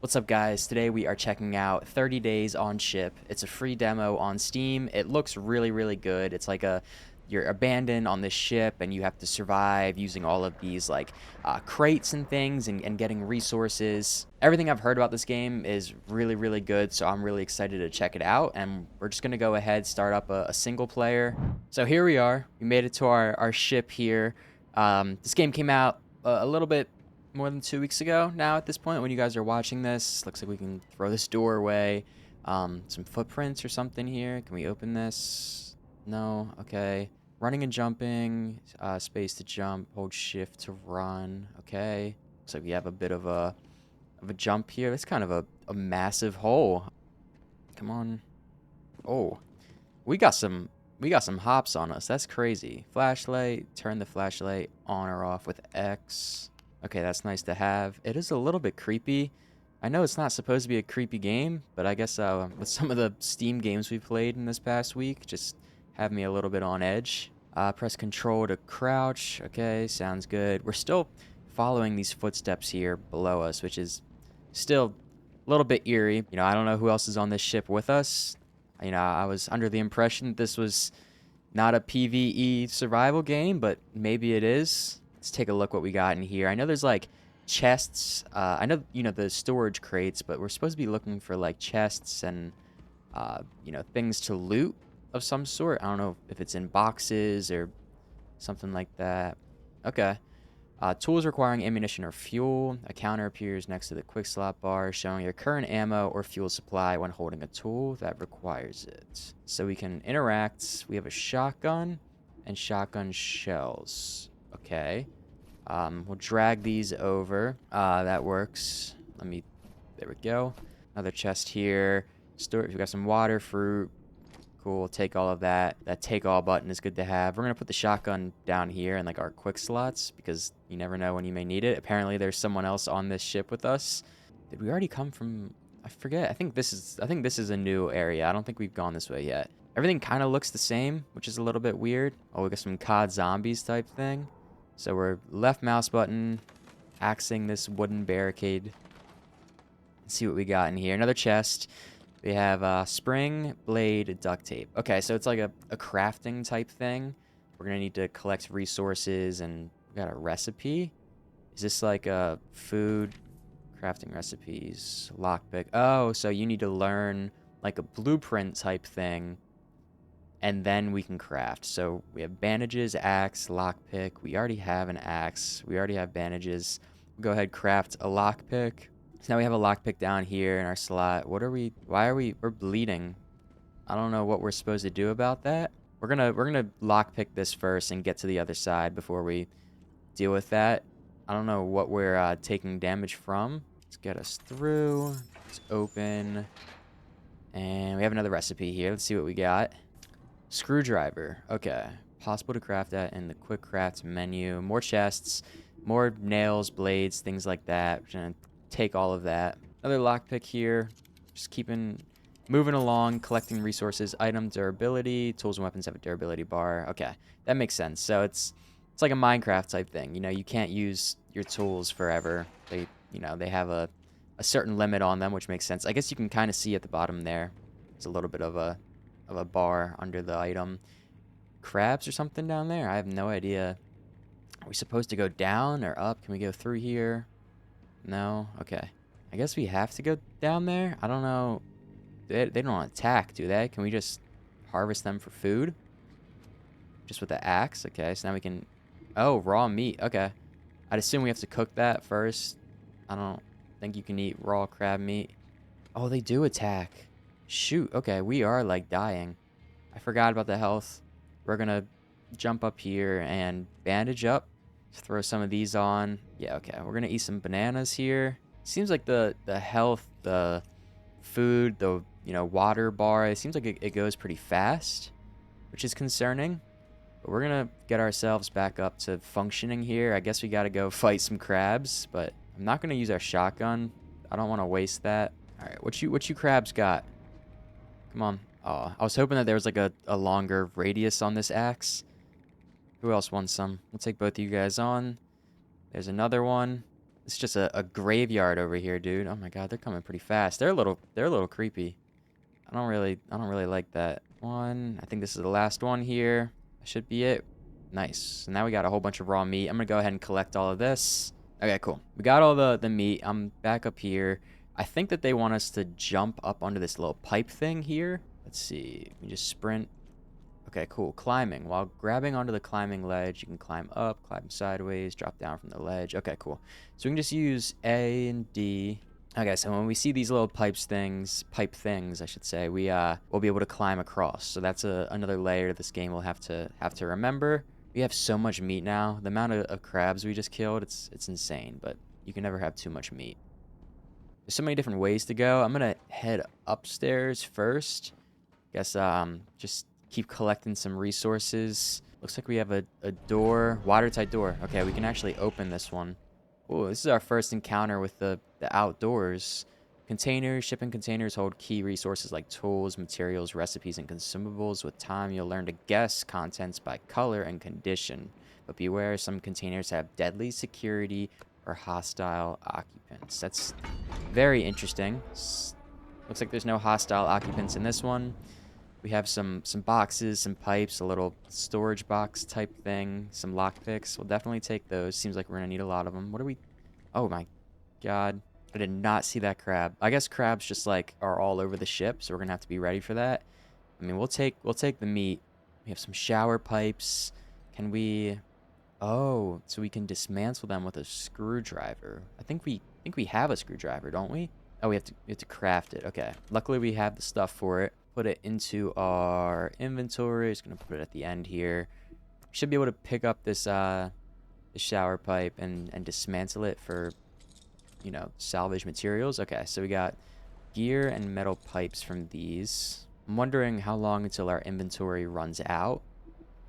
What's up, guys? Today we are checking out 30 Days on Ship. It's a free demo on Steam. It looks really, really good. It's like you're abandoned on this ship and you have to survive using all of these crates and things and getting resources. Everything I've heard about this game is really, really good, so I'm really excited to check it out. And we're just gonna go ahead, start up a single player. So here we are. We made it to our ship here. This game came out a little bit more than 2 weeks ago now at this point when you guys are watching this. Looks like we can throw this door away. Some footprints or something here. Can we open this? No. Okay. Running and jumping. Space to jump. Hold shift to run. Okay. Looks like we have a bit of a jump here. That's kind of a massive hole. Come on. Oh, we got some hops on us. That's crazy. Flashlight. Turn the flashlight on or off with X. Okay, that's nice to have. It is a little bit creepy. I know it's not supposed to be a creepy game, but I guess with some of the Steam games we played in this past week, just have me a little bit on edge. Press control to crouch. Okay, sounds good. We're still following these footsteps here below us, which is still a little bit eerie. You know, I don't know who else is on this ship with us. You know, I was under the impression that this was not a PvE survival game, but maybe it is. Let's take a look what we got in here. I know there's like chests. I know, you know, the storage crates, but we're supposed to be looking for like chests and, you know, things to loot of some sort. I don't know if it's in boxes or something like that. Okay. Tools requiring ammunition or fuel. A counter appears next to the quick slot bar showing your current ammo or fuel supply when holding a tool that requires it. So we can interact. We have a shotgun and shotgun shells. Okay. We'll drag these over. That works. There we go. Another chest here. Storage. We got some water, fruit. Cool. Take all of that. That take all button is good to have. We're going to put the shotgun down here in like our quick slots because you never know when you may need it. Apparently there's someone else on this ship with us. Did we already come from... I forget. I think this is a new area. I don't think we've gone this way yet. Everything kind of looks the same, which is a little bit weird. Oh, we got some COD zombies type thing. So we're left mouse button, axing this wooden barricade. Let's see what we got in here. Another chest. We have spring, blade, duct tape. Okay, so it's like a crafting type thing. We're going to need to collect resources, and we got a recipe. Is this like a food crafting recipes? Lockpick. Oh, so you need to learn like a blueprint type thing, and then we can craft. So we have bandages, axe, lockpick. We already have an axe. We already have bandages. We'll go ahead, craft a lockpick. So now we have a lockpick down here in our slot. We're bleeding. I don't know what we're supposed to do about that. We're gonna lockpick this first and get to the other side before we deal with that. I don't know what we're taking damage from. Let's get us through. Let's open. And we have another recipe here. Let's see what we got. Screwdriver. Okay. Possible to craft that in the quick craft menu. More chests, more nails, blades, things like that. We're gonna take all of that. Another lockpick here. Just moving along, collecting resources. Item durability. Tools and weapons have a durability bar. Okay, that makes sense. So it's like a Minecraft type thing. You know, you can't use your tools forever. They have a certain limit on them, which makes sense. I guess you can kind of see at the bottom there. There's a little bit of a bar under the item. Crabs or something down there? I have no idea. Are we supposed to go down or up? Can we go through here? No? Okay. I guess we have to go down there? I don't know. They don't attack, do they? Can we just harvest them for food? Just with the axe? Okay, so now we can... Oh, raw meat. Okay. I'd assume we have to cook that first. I don't think you can eat raw crab meat. Oh, they do attack. Shoot. Okay, we are, like, dying. I forgot about the health. We're gonna jump up here and bandage up. Throw some of these on. Yeah, okay. We're gonna eat some bananas here. Seems like the health, the food, the water bar, it seems like it goes pretty fast, which is concerning. But we're gonna get ourselves back up to functioning here. I guess we gotta go fight some crabs, but I'm not gonna use our shotgun. I don't want to waste that. All right, what you crabs got? Come on. Oh, I was hoping that there was like a longer radius on this axe. Who else wants some? We'll take both of you guys on. There's another one. It's just a graveyard over here, dude. Oh my god, they're coming pretty fast. They're a little creepy. I don't really like that one. I think this is the last one here. That should be it. Nice. So now we got a whole bunch of raw meat. I'm gonna go ahead and collect all of this. Okay, cool. We got all the meat. I'm back up here. I think that they want us to jump up onto this little pipe thing here. Let's see. We just sprint. Okay, cool. Climbing. While grabbing onto the climbing ledge, you can climb up, climb sideways, drop down from the ledge. Okay, cool. So we can just use A and D. Okay, so when we see these little pipe things, I should say, we'll be able to climb across. So that's another layer this game will have to remember. We have so much meat now. The amount of crabs we just killed, it's insane, but you can never have too much meat. There's so many different ways to go. I'm gonna head upstairs first. Guess just keep collecting some resources. Looks like we have a door, watertight door. Okay, we can actually open this one. Oh, this is our first encounter with the outdoors. Containers, shipping containers hold key resources like tools, materials, recipes, and consumables. With time, you'll learn to guess contents by color and condition. But beware, some containers have deadly security or hostile occupants. That's very interesting. Looks like there's no hostile occupants in this one. We have some boxes, some pipes, a little storage box type thing, some lockpicks. We'll definitely take those. Seems like we're gonna need a lot of them. What are we? Oh my god. I did not see that crab. I guess crabs just like are all over the ship, so we're gonna have to be ready for that. I mean, we'll take the meat. We have some shower pipes. Can we? Oh, so we can dismantle them with a screwdriver. I think we have a screwdriver, don't we? Oh, we have to craft it. Okay. Luckily, we have the stuff for it. Put it into our inventory. Just gonna put it at the end here. Should be able to pick up this the shower pipe and dismantle it for, you know, salvage materials. Okay, so we got gear and metal pipes from these. I'm wondering how long until our inventory runs out.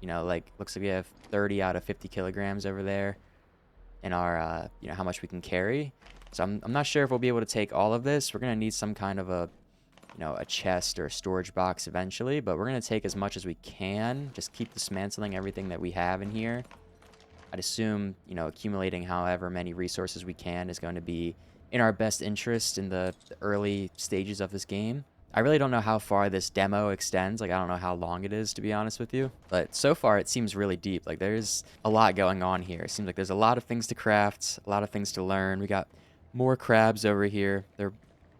You know, like, looks like we have 30 out of 50 kilograms over there in our, you know, how much we can carry. So I'm not sure if we'll be able to take all of this. We're gonna need some kind of a, you know, a chest or a storage box eventually, but we're gonna take as much as we can. Just keep dismantling everything that we have in here. I'd assume, you know, accumulating however many resources we can is going to be in our best interest in the early stages of this game. I really don't know how far this demo extends. Like, I don't know how long it is, to be honest with you. But so far, it seems really deep. Like, there's a lot going on here. It seems like there's a lot of things to craft, a lot of things to learn. We got more crabs over here. They're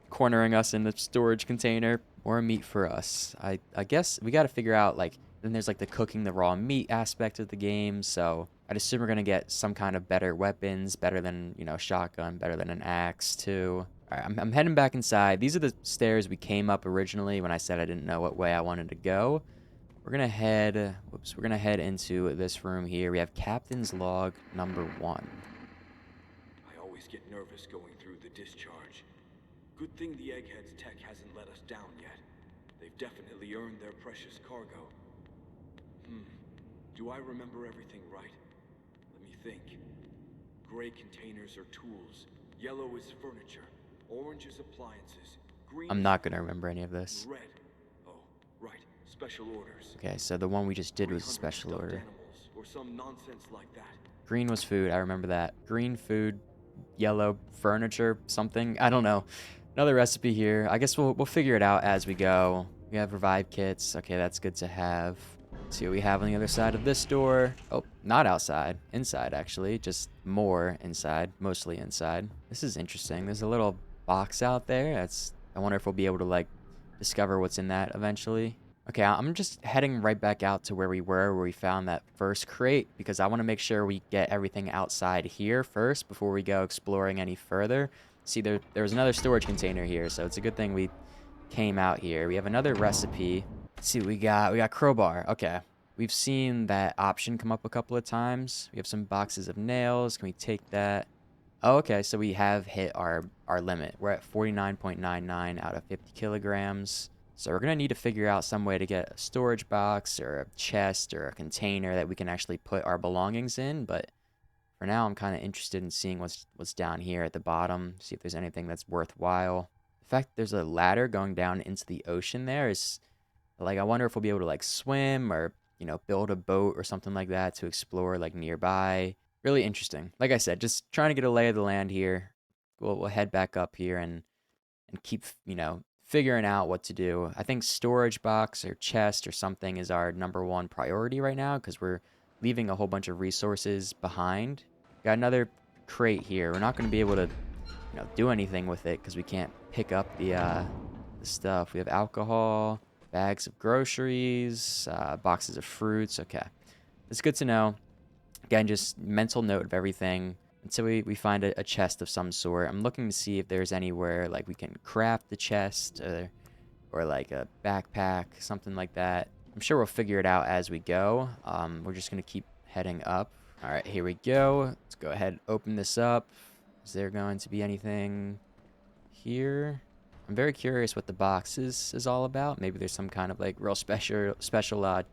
cornering us in the storage container. More meat for us. I guess we got to figure out, like, then there's like the cooking the raw meat aspect of the game. So I'd assume we're gonna get some kind of better weapons, better than, you know, shotgun, better than an axe too. All right, I'm heading back inside. These are the stairs we came up originally when I said I didn't know what way I wanted to go. We're gonna head, whoops, we're gonna head into this room here. We have Captain's Log #1. I always get nervous going through the discharge. Good thing the Eggheads tech hasn't let us down yet. They've definitely earned their precious cargo. Do I remember everything right? Let me think. Gray containers are tools. Yellow is furniture. Orange is appliances. Green I'm is not gonna remember any of this. red. Oh, right. Special orders. Okay, so the one we just did was a 300 special stuffed order. animals, or some nonsense like that. Green was food. I remember that. Green food, yellow furniture, something. I don't know. Another recipe here. I guess we'll figure it out as we go. We have revive kits. Okay, that's good to have. Let's see what we have on the other side of this door. Oh, not outside. Inside, actually. Just more inside. Mostly inside. This is interesting. There's a little box out there. I wonder if we'll be able to, like, discover what's in that eventually. Okay, I'm just heading right back out to where we were, where we found that first crate, because I want to make sure we get everything outside here first before we go exploring any further. See, there was another storage container here, so it's a good thing we came out here. We have another recipe. Let's see what we got. We got crowbar. Okay. We've seen that option come up a couple of times. We have some boxes of nails. Can we take that? Oh, okay. So we have hit our limit. We're at 49.99 out of 50 kilograms. So we're going to need to figure out some way to get a storage box or a chest or a container that we can actually put our belongings in. But for now, I'm kind of interested in seeing what's down here at the bottom. See if there's anything that's worthwhile. The fact that there's a ladder going down into the ocean there is... like, I wonder if we'll be able to, like, swim or, you know, build a boat or something like that to explore, like, nearby. Really interesting. Like I said, just trying to get a lay of the land here. We'll head back up here and keep, figuring out what to do. I think storage box or chest or something is our number one priority right now because we're leaving a whole bunch of resources behind. Got another crate here. We're not going to be able to, do anything with it because we can't pick up the stuff. We have alcohol, bags of groceries, boxes of fruits. Okay. It's good to know. Again, just mental note of everything until we find a chest of some sort. I'm looking to see if there's anywhere like we can craft the chest or like a backpack, something like that. I'm sure we'll figure it out as we go. We're just going to keep heading up. All right, here we go. Let's go ahead and open this up. Is there going to be anything here? I'm very curious what the box is all about. Maybe there's some kind of like real special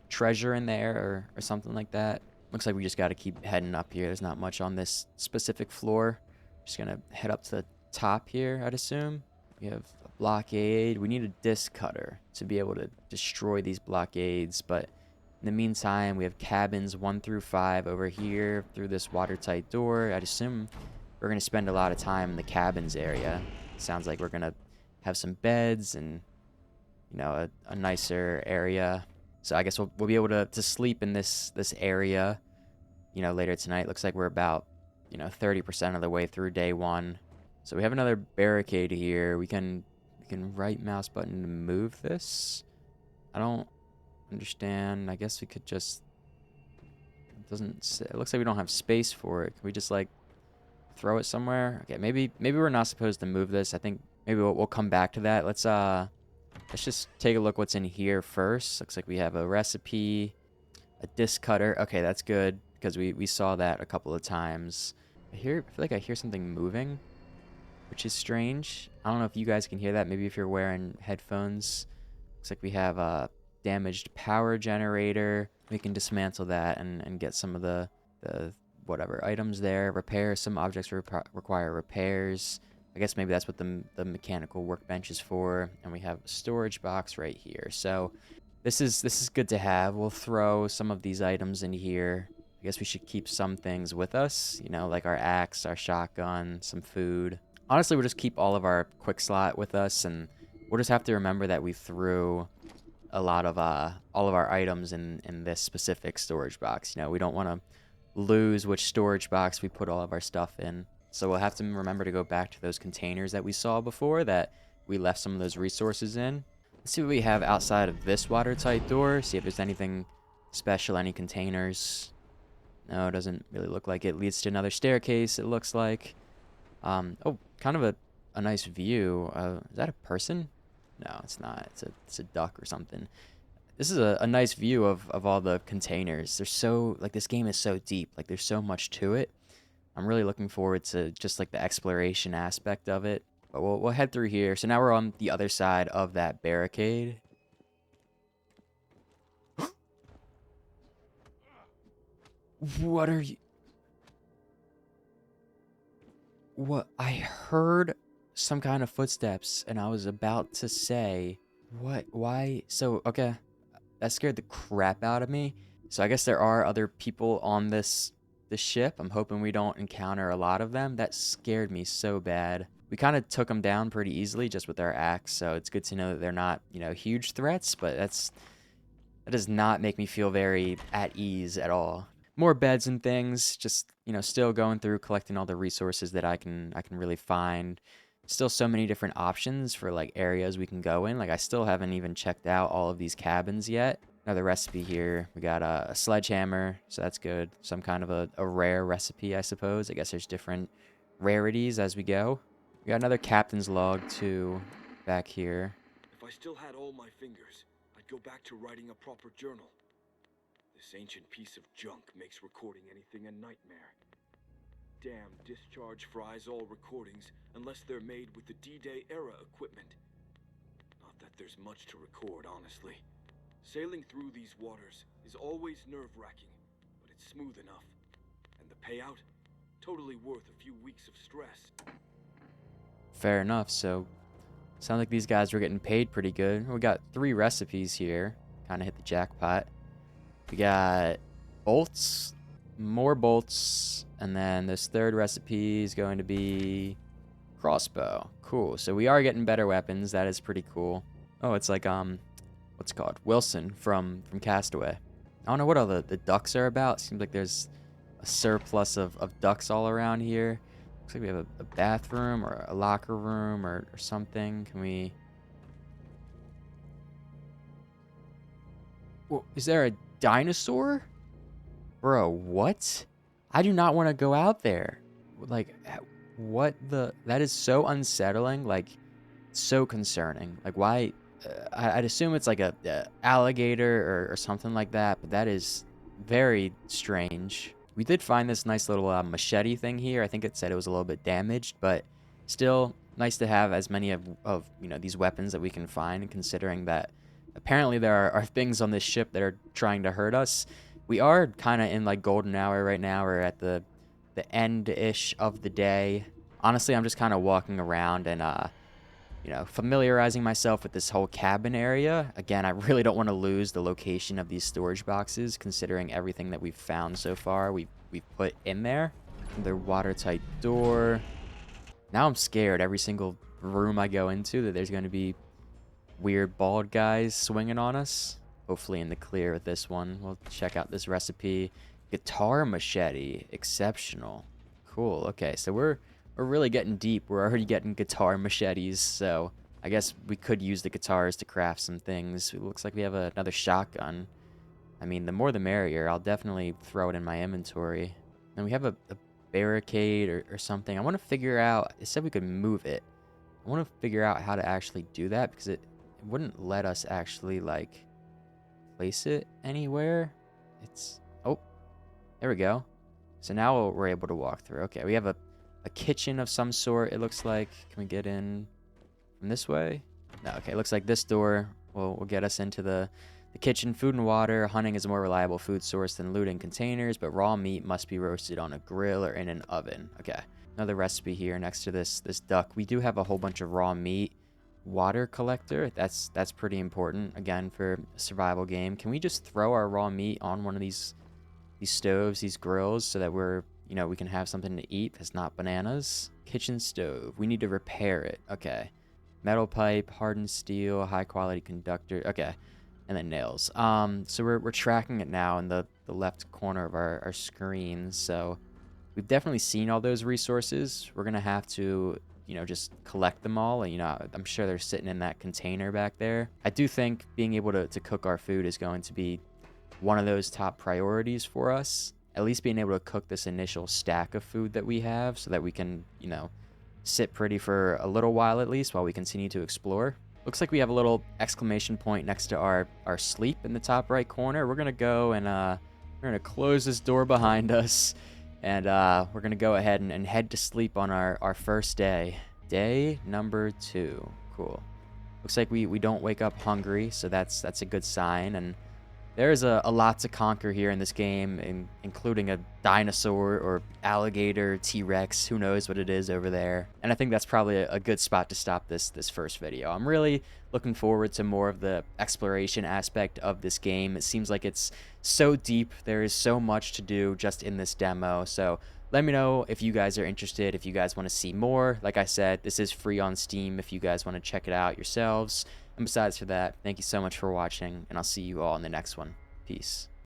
treasure in there or something like that. Looks like we just got to keep heading up here. There's not much on this specific floor. Just gonna head up to the top here, I'd assume. We have a blockade. We need a disc cutter to be able to destroy these blockades. But in the meantime, we have cabins 1 through 5 over here through this watertight door. I'd assume we're gonna spend a lot of time in the cabins area. Sounds like we're gonna have some beds and a nicer area. So I guess we'll be able to sleep in this area, later tonight. Looks like we're about, 30% of the way through day 1. So we have another barricade here. We can right mouse button to move this. I don't understand. I guess we could just, it looks like we don't have space for it. Can we just like throw it somewhere? Okay, maybe we're not supposed to move this. I think maybe we'll come back to that. Let's just take a look what's in here first. Looks like we have a recipe, a disc cutter. Okay, that's good because we saw that a couple of times. I feel like I hear something moving, which is strange. I don't know if you guys can hear that. Maybe if you're wearing headphones. Looks like we have a damaged power generator. We can dismantle that and get some of the whatever items there. Repair. Some objects require repairs. I guess maybe that's what the mechanical workbench is for. And we have a storage box right here. So this is good to have. We'll throw some of these items in here. I guess we should keep some things with us, like our axe, our shotgun, some food. Honestly, we'll just keep all of our quick slot with us, and we'll just have to remember that we threw a lot of all of our items in this specific storage box. We don't want to lose which storage box we put all of our stuff in. So we'll have to remember to go back to those containers that we saw before that we left some of those resources in. Let's see what we have outside of this watertight door. See if there's anything special, any containers. No, it doesn't really look like it. Leads to another staircase, it looks like. Oh, kind of a nice view. Is that a person? No, it's not. It's a duck or something. This is a nice view of all the containers. They're so, like, this game is so deep. Like, there's so much to it. I'm really looking forward to just like the exploration aspect of it. But we'll head through here. So now we're on the other side of that barricade. What are you? What? I heard some kind of footsteps and I was about to say, what? Why? So, okay. That scared the crap out of me. So I guess there are other people on this ship. I'm hoping we don't encounter a lot of them. That scared me so bad. We kind of took them down pretty easily just with our axe, so it's good to know that they're not, huge threats, but that does not make me feel very at ease at all. More beds and things, just, still going through collecting all the resources that I can really find. Still so many different options for like areas we can go in. Like I still haven't even checked out all of these cabins yet. Another recipe here. We got a sledgehammer, so that's good. Some kind of a rare recipe, I suppose. I guess there's different rarities as we go. We got another captain's log too back here. If I still had all my fingers, I'd go back to writing a proper journal. This ancient piece of junk makes recording anything a nightmare. Damn discharge fries all recordings unless they're made with the D-Day era equipment. Not that there's much to record, honestly. Sailing through these waters is always nerve-wracking, but it's smooth enough. And the payout? Totally worth a few weeks of stress. Fair enough, so sounds like these guys were getting paid pretty good. We got 3 recipes here. Kind of hit the jackpot. We got bolts. more bolts, and then this third recipe is going to be crossbow. Cool. So we are getting better weapons. That is pretty cool. Oh, it's like what's it called? Wilson from Castaway. I don't know what all the ducks are about. Seems like there's a surplus of ducks all around here. Looks like we have a bathroom or a locker room or something. Can we... Whoa, is there a dinosaur? Bro, what? I do not want to go out there. Like, what the... That is so unsettling. Like, so concerning. Like, why... I'd assume it's like a alligator or something like that, but that is very strange. We did find this nice little machete thing here. I think it said it was a little bit damaged, but still nice to have as many of you know, these weapons that we can find, considering that apparently there are things on this ship that are trying to hurt us. We are kind of in like golden hour right now. We're at the end-ish of the day. Honestly, I'm just kind of walking around and you know, familiarizing myself with this whole cabin area. Again, I really don't want to lose the location of these storage boxes, considering everything that we've found so far we've put in there. Another watertight door. Now I'm scared every single room I go into that there's going to be weird bald guys swinging on us. Hopefully in the clear with this one. We'll check out this recipe. Guitar machete. Exceptional. Cool. Okay, so we're really getting deep. We're already getting guitar machetes, so I guess we could use the guitars to craft some things. It looks like we have another shotgun. I mean, the more the merrier. I'll definitely throw it in my inventory. And we have a barricade or something. I want to figure out... It said we could move it. I want to figure out how to actually do that, because it wouldn't let us actually, like, place it anywhere. It's... Oh, there we go. So now we're able to walk through. Okay, we have a kitchen of some sort, it looks like. Can we get in from this way? No, okay, it looks like this door will get us into the kitchen. Food and water. Hunting is a more reliable food source than looting containers, but raw meat must be roasted on a grill or in an oven. Okay, another recipe here next to this duck. We do have a whole bunch of raw meat. Water collector, that's pretty important, again, for a survival game. Can we just throw our raw meat on one of these stoves, these grills, so that we're... You know, we can have something to eat that's not bananas. Kitchen stove. We need to repair it. Okay. Metal pipe, hardened steel, high quality conductor. Okay. And then nails. So we're tracking it now in the left corner of our screen. So we've definitely seen all those resources. We're going to have to, you know, just collect them all. And, you know, I'm sure they're sitting in that container back there. I do think being able to cook our food is going to be one of those top priorities for us. At least being able to cook this initial stack of food that we have, so that we can, you know, sit pretty for a little while at least while we continue to explore. Looks like we have a little exclamation point next to our sleep in the top right corner. We're gonna go and we're gonna close this door behind us, and we're gonna go ahead and head to sleep on our first day. Day number 2. Cool. Looks like we don't wake up hungry, so that's a good sign. And there's a lot to conquer here in this game, including a dinosaur or alligator, T-Rex, who knows what it is over there. And I think that's probably a good spot to stop this first video. I'm really looking forward to more of the exploration aspect of this game. It seems like it's so deep. There is so much to do just in this demo. So let me know if you guys are interested, if you guys want to see more. Like I said, this is free on Steam if you guys want to check it out yourselves. And besides for that, thank you so much for watching, and I'll see you all in the next one. Peace.